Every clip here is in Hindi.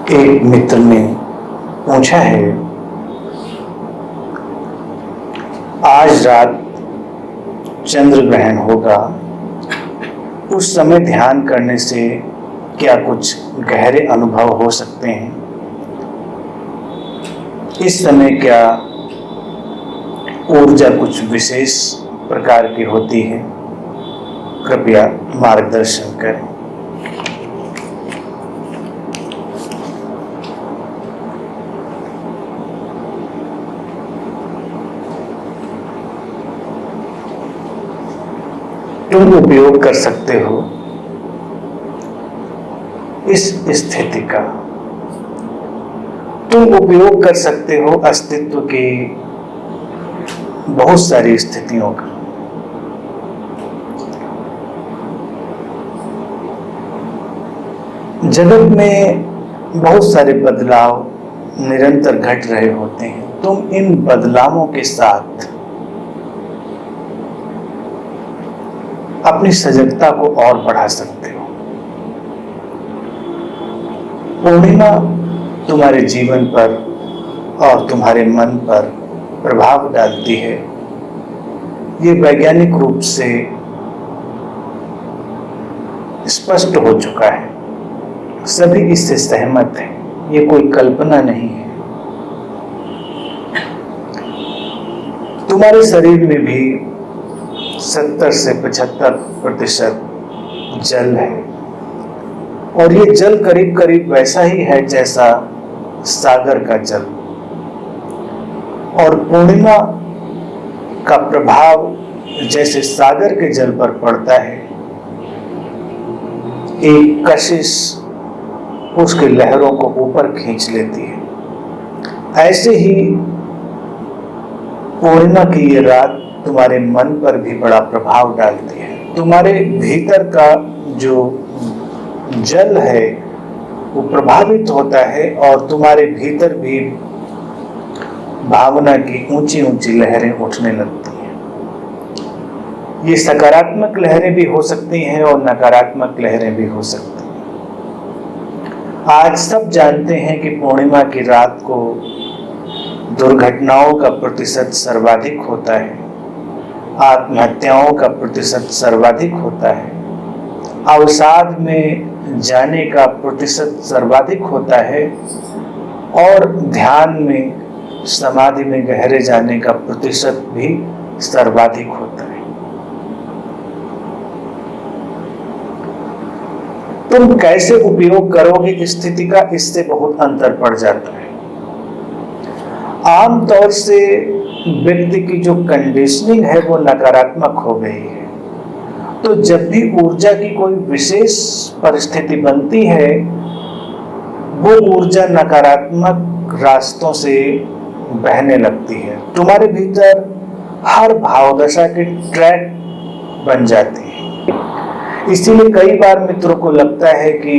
एक मित्र ने पूछा है, आज रात चंद्र ग्रहण होगा, उस समय ध्यान करने से क्या कुछ गहरे अनुभव हो सकते हैं? इस समय क्या ऊर्जा कुछ विशेष प्रकार की होती है? कृपया मार्गदर्शन करें। तुम उपयोग कर सकते हो इस स्थिति का, तुम उपयोग कर सकते हो अस्तित्व की बहुत सारी स्थितियों का। जगत में बहुत सारे बदलाव निरंतर घट रहे होते हैं। तुम इन बदलावों के साथ अपनी सजगता को और बढ़ा सकते हो। पूर्णिमा तुम्हारे जीवन पर और तुम्हारे मन पर प्रभाव डालती है। ये वैज्ञानिक रूप से स्पष्ट हो चुका है, सभी इससे सहमत हैं। ये कोई कल्पना नहीं है। तुम्हारे शरीर में भी 70 से 75% जल है, और ये जल करीब करीब वैसा ही है जैसा सागर का जल। और पूर्णिमा का प्रभाव जैसे सागर के जल पर पड़ता है, एक कशिश उसकी लहरों को ऊपर खींच लेती है। ऐसे ही पूर्णिमा की ये रात तुम्हारे मन पर भी बड़ा प्रभाव डालती है। तुम्हारे भीतर का जो जल है वो प्रभावित होता है, और तुम्हारे भीतर भी भावना की ऊंची ऊंची लहरें उठने लगती हैं। ये सकारात्मक लहरें भी हो सकती हैं और नकारात्मक लहरें भी हो सकती हैं। आज सब जानते हैं कि पूर्णिमा की रात को दुर्घटनाओं का प्रतिशत सर्वाधिक होता है, आत्महत्याओं का प्रतिशत सर्वाधिक होता है, अवसाद में जाने का प्रतिशत सर्वाधिक होता है, और ध्यान में समाधि में गहरे जाने का प्रतिशत भी सर्वाधिक होता है। तुम कैसे उपयोग करोगे इस स्थिति का, इससे बहुत अंतर पड़ जाता है। आमतौर से व्यक्ति की जो कंडीशनिंग है वो नकारात्मक हो गई है, तो जब भी ऊर्जा की कोई विशेष परिस्थिति बनती है, वो ऊर्जा नकारात्मक रास्तों से बहने लगती है। तुम्हारे भीतर हर भावदशा की ट्रैक बन जाती है। इसीलिए कई बार मित्रों को लगता है कि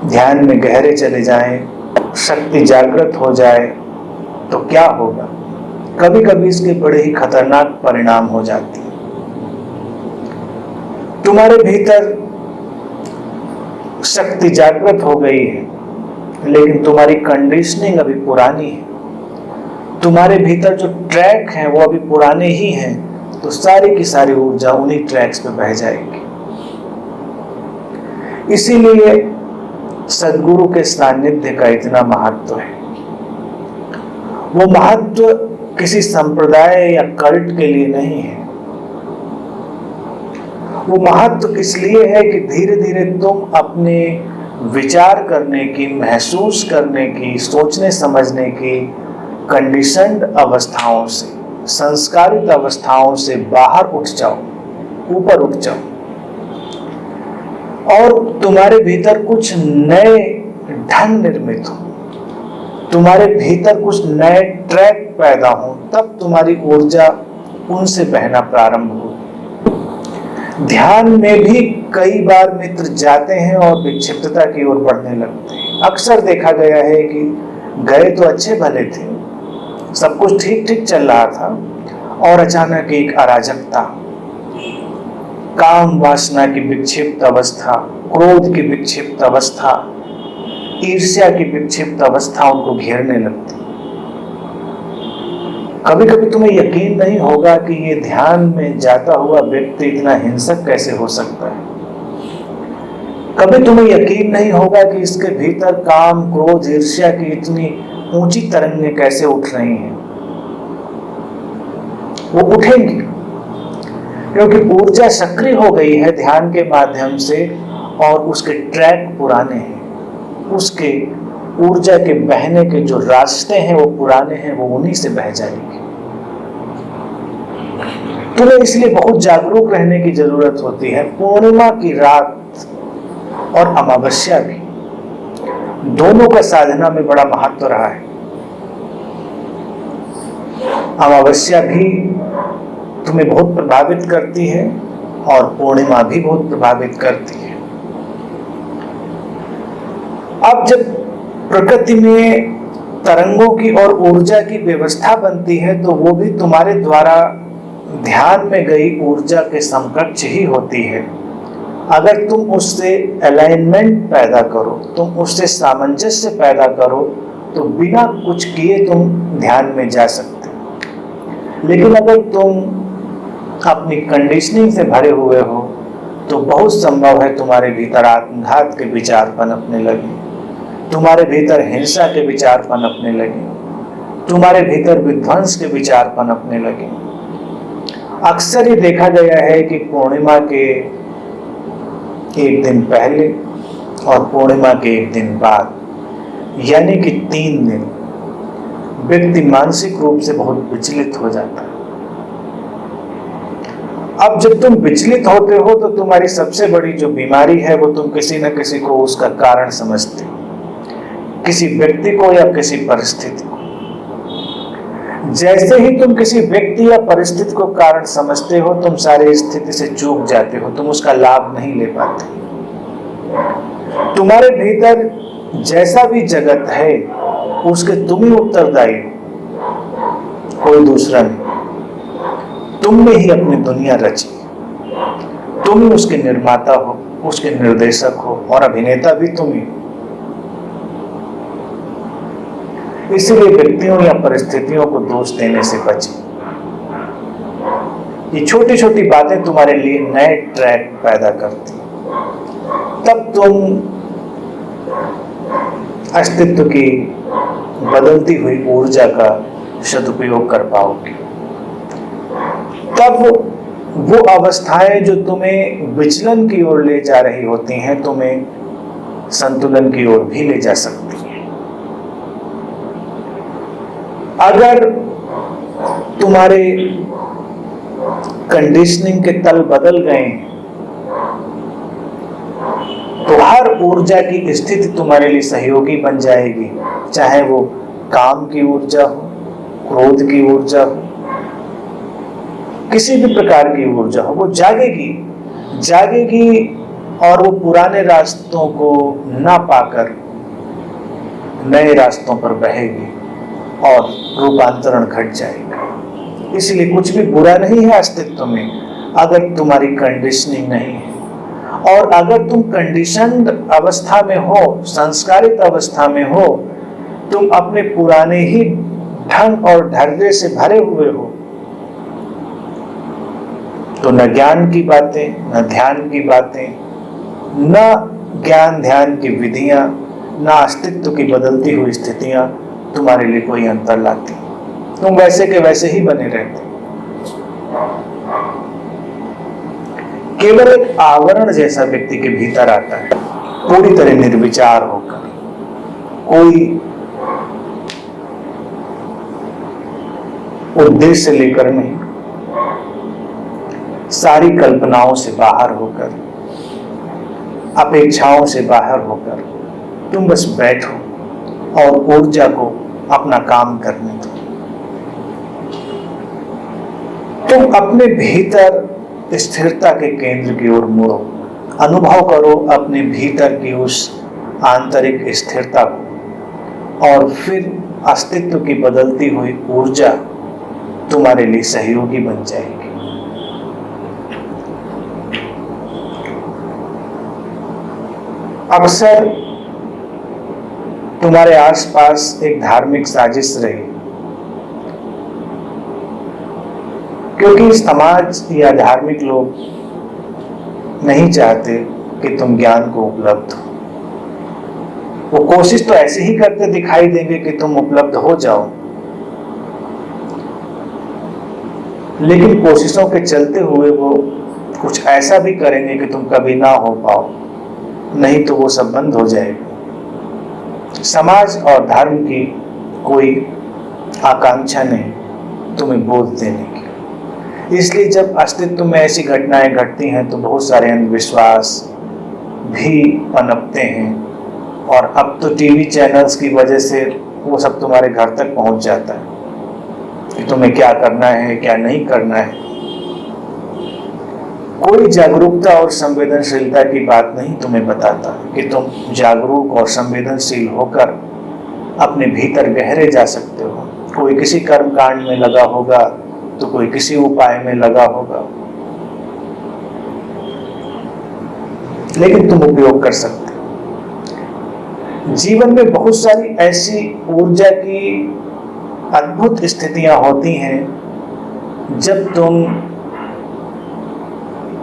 ध्यान में गहरे चले जाएं, शक्ति जागृत हो जाए तो क्या होगा। कभी कभी इसके बड़े ही खतरनाक परिणाम हो जाते हैं। तुम्हारे भीतर शक्ति जागृत हो गई है, लेकिन तुम्हारी कंडीशनिंग अभी पुरानी है। तुम्हारे भीतर जो ट्रैक हैं वो अभी पुराने ही हैं, तो सारी की सारी ऊर्जा उन्हीं ट्रैक्स पे बह जाएगी। इसीलिए सद्गुरु के सानिध्य का इतना महत्व है। वो महत्व किसी संप्रदाय या कल्ट के लिए नहीं है। वो महत्व इसलिए है कि धीरे धीरे तुम अपने विचार करने की, महसूस करने की, सोचने समझने की कंडीशनड अवस्थाओं से, संस्कारित अवस्थाओं से बाहर उठ जाओ, ऊपर उठ जाओ, और तुम्हारे भीतर कुछ नए ढंग निर्मित हो, तुम्हारे भीतर कुछ नए ट्रैक पैदा हो, तब तुम्हारी ऊर्जा उनसे बहना प्रारंभ हो। ध्यान में भी कई बार मित्र जाते हैं और विक्षिप्तता की ओर बढ़ने लगते हैं। अक्सर देखा गया है कि गए तो अच्छे भले थे, सब कुछ ठीक ठीक चल रहा था, और अचानक एक अराजकता, काम वासना की विक्षिप्त अवस्था, क्रोध की विक्षिप्त अवस्था, ईर्ष्या की विक्षिप्त अवस्था उनको घेरने लगती। कभी कभी तुम्हें यकीन नहीं होगा कि ये ध्यान में जाता हुआ व्यक्ति इतना हिंसक कैसे हो सकता है। कभी तुम्हें यकीन नहीं होगा कि इसके भीतर काम, क्रोध, ईर्ष्या की इतनी ऊंची तरंगें कैसे उठ रही हैं। वो उठेंगी क्योंकि ऊर्जा सक्रिय हो गई है ध्यान के माध्यम से, और उसके ट्रैक पुराने हैं। उसके ऊर्जा के बहने के जो रास्ते हैं वो पुराने हैं, वो उन्हीं से बह जाएंगे। तुम्हें इसलिए बहुत जागरूक रहने की जरूरत होती है। पूर्णिमा की रात और अमावस्या भी, दोनों का साधना में बड़ा महत्व रहा है। अमावस्या भी तुम्हें बहुत प्रभावित करती है और पूर्णिमा भी बहुत प्रभावित करती है। अब जब प्रकृति में तरंगों की और ऊर्जा की व्यवस्था बनती है तो वो भी तुम्हारे द्वारा ध्यान में गई ऊर्जा के समकक्ष ही होती है। अगर तुम उससे अलाइनमेंट पैदा करो, तुम उससे सामंजस्य पैदा करो, तो बिना कुछ किए तुम ध्यान में जा सकते हो। लेकिन अगर तुम अपनी कंडीशनिंग से भरे हुए हो तो बहुत संभव है तुम्हारे भीतर आत्मघात के विचार पनपने लगे, तुम्हारे भीतर हिंसा के विचार पनपने लगे, तुम्हारे भीतर विध्वंस के विचार पनपने लगे। अक्सर ये देखा गया है कि पूर्णिमा के एक दिन पहले और पूर्णिमा के एक दिन बाद, यानी कि 3 दिन, व्यक्ति मानसिक रूप से बहुत विचलित हो जाता है। अब जब तुम विचलित होते हो तो तुम्हारी सबसे बड़ी जो बीमारी है वो तुम किसी न किसी को उसका कारण समझते हो, किसी व्यक्ति को या किसी परिस्थिति को। जैसे ही तुम किसी व्यक्ति या परिस्थिति को कारण समझते हो, तुम सारी स्थिति से चूक जाते हो, तुम उसका लाभ नहीं ले पाते। तुम्हारे भीतर जैसा भी जगत है उसके तुम ही उत्तरदायी हो, कोई दूसरा नहीं। तुमने ही अपनी दुनिया रची, तुम ही उसके निर्माता हो, उसके निर्देशक हो और अभिनेता भी तुम ही। इसलिए व्यक्तियों या परिस्थितियों को दोष देने से बचें। ये छोटी छोटी बातें तुम्हारे लिए नए ट्रैक पैदा करती, तब तुम अस्तित्व की बदलती हुई ऊर्जा का सदुपयोग कर पाओगे। तब वो अवस्थाएं जो तुम्हें विचलन की ओर ले जा रही होती हैं, तुम्हें संतुलन की ओर भी ले जा सकती हैं। अगर तुम्हारे कंडीशनिंग के तल बदल गए तो हर ऊर्जा की स्थिति तुम्हारे लिए सहयोगी बन जाएगी, चाहे वो काम की ऊर्जा हो, क्रोध की ऊर्जा हो, किसी भी प्रकार की ऊर्जा हो, वो जागेगी और वो पुराने रास्तों को ना पाकर नए रास्तों पर बहेगी और रूपांतरण घट जाएगा। इसलिए कुछ भी बुरा नहीं है अस्तित्व में अगर तुम्हारी कंडीशनिंग नहीं है, और अगर तुम कंडीशनड अवस्था में हो, संस्कारित अवस्था में हो, तुम अपने पुराने ही ढंग और ढर्रे से भरे हुए हो, तो न ज्ञान की बातें, न ध्यान की बातें, न ज्ञान ध्यान की विधियां, न अस्तित्व की बदलती हुई स्थितियां तुम्हारे लिए कोई अंतर लाती। तुम वैसे के वैसे ही बने रहते, केवल एक आवरण जैसा व्यक्ति के भीतर आता है, पूरी तरह निर्विचार होकर, कोई उद्देश्य लेकर नहीं, सारी कल्पनाओं से बाहर होकर, अपेक्षाओं से बाहर होकर तुम बस बैठो और ऊर्जा को अपना काम करने दो। तुम अपने भीतर स्थिरता के केंद्र की ओर मुड़ो, अनुभव करो अपने भीतर की उस आंतरिक स्थिरता को, और फिर अस्तित्व की बदलती हुई ऊर्जा तुम्हारे लिए सहयोगी बन जाएगी। अक्सर तुम्हारे आसपास एक धार्मिक साजिश रही, क्योंकि समाज या धार्मिक लोग नहीं चाहते कि तुम ज्ञान को उपलब्ध हो। वो कोशिश तो ऐसे ही करते दिखाई देंगे कि तुम उपलब्ध हो जाओ, लेकिन कोशिशों के चलते हुए वो कुछ ऐसा भी करेंगे कि तुम कभी ना हो पाओ, नहीं तो वो सब बंद हो जाएगा। समाज और धर्म की कोई आकांक्षा नहीं तुम्हें बोध देने की। इसलिए जब अस्तित्व में ऐसी घटनाएं घटती हैं तो बहुत सारे अंधविश्वास भी पनपते हैं, और अब तो टीवी चैनल्स की वजह से वो सब तुम्हारे घर तक पहुंच जाता है कि तुम्हें क्या करना है क्या नहीं करना है। कोई जागरूकता और संवेदनशीलता की बात नहीं तुम्हें बताता कि तुम जागरूक और संवेदनशील होकर अपने भीतर गहरे जा सकते हो। कोई किसी कर्म कांड में लगा होगा तो कोई किसी उपाय में लगा होगा, लेकिन तुम उपयोग कर सकते हो। जीवन में बहुत सारी ऐसी ऊर्जा की अद्भुत स्थितियां होती हैं जब तुम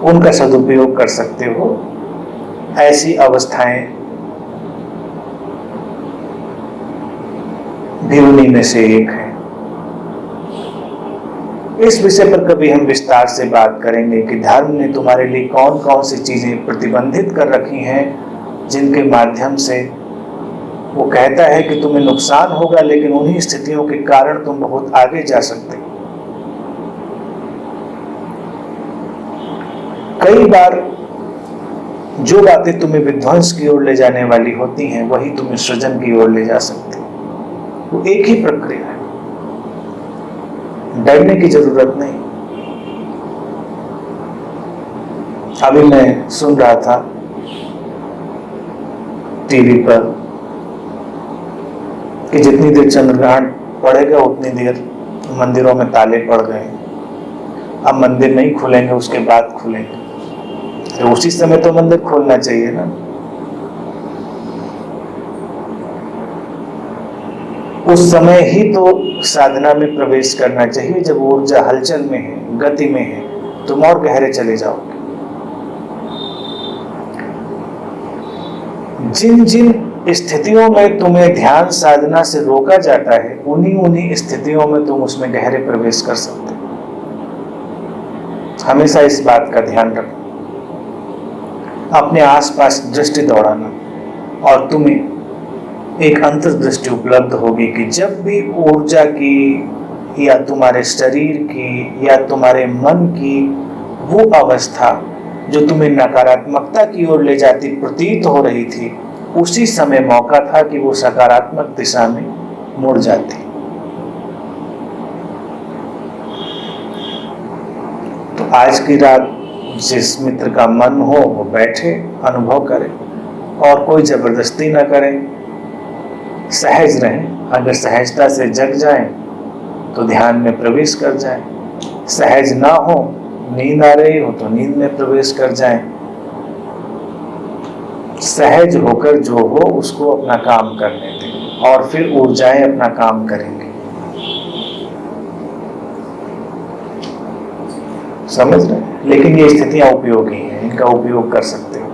उनका सदुपयोग कर सकते हो। ऐसी अवस्थाएं भी उन्हीं में से एक है। इस विषय पर कभी हम विस्तार से बात करेंगे कि धर्म ने तुम्हारे लिए कौन कौन सी चीजें प्रतिबंधित कर रखी हैं, जिनके माध्यम से वो कहता है कि तुम्हें नुकसान होगा, लेकिन उन्हीं स्थितियों के कारण तुम बहुत आगे जा सकते हो। कई बार जो बातें तुम्हें विध्वंस की ओर ले जाने वाली होती हैं वही तुम्हें सृजन की ओर ले जा सकती है। वो एक ही प्रक्रिया है, डरने की जरूरत नहीं। अभी मैं सुन रहा था टीवी पर कि जितनी देर चंद्रग्रहण पड़ेगा उतनी देर मंदिरों में ताले पड़ गए। अब मंदिर नहीं खुलेंगे, उसके बाद खुलेंगे। तो उसी समय तो मंदिर खोलना चाहिए ना। उस समय ही तो साधना में प्रवेश करना चाहिए जब ऊर्जा हलचल में है, गति में है, तुम और गहरे चले जाओगे। जिन जिन स्थितियों में तुम्हें ध्यान साधना से रोका जाता है, उन्हीं उन्हीं स्थितियों में तुम उसमें गहरे प्रवेश कर सकते हो। हमेशा इस बात का ध्यान रखो। अपने आसपास दृष्टि दौड़ाना और तुम्हें एक अंतर्दृष्टि उपलब्ध होगी कि जब भी ऊर्जा की या तुम्हारे शरीर की या तुम्हारे मन की वो अवस्था जो तुम्हें नकारात्मकता की ओर ले जाती प्रतीत हो रही थी, उसी समय मौका था कि वो सकारात्मक दिशा में मुड़ जाती। तो आज की रात जिस मित्र का मन हो वो बैठे, अनुभव करे और कोई जबरदस्ती ना करे, सहज रहें। अगर सहजता से जग जाए तो ध्यान में प्रवेश कर जाए, सहज ना हो, नींद आ रही हो तो नींद में प्रवेश कर जाए। सहज होकर जो हो उसको अपना काम करने दें और फिर ऊर्जाएं अपना काम करेंगे। समझ रहे? लेकिन ये स्थितियां उपयोगी हैं, इनका उपयोग कर सकते हो।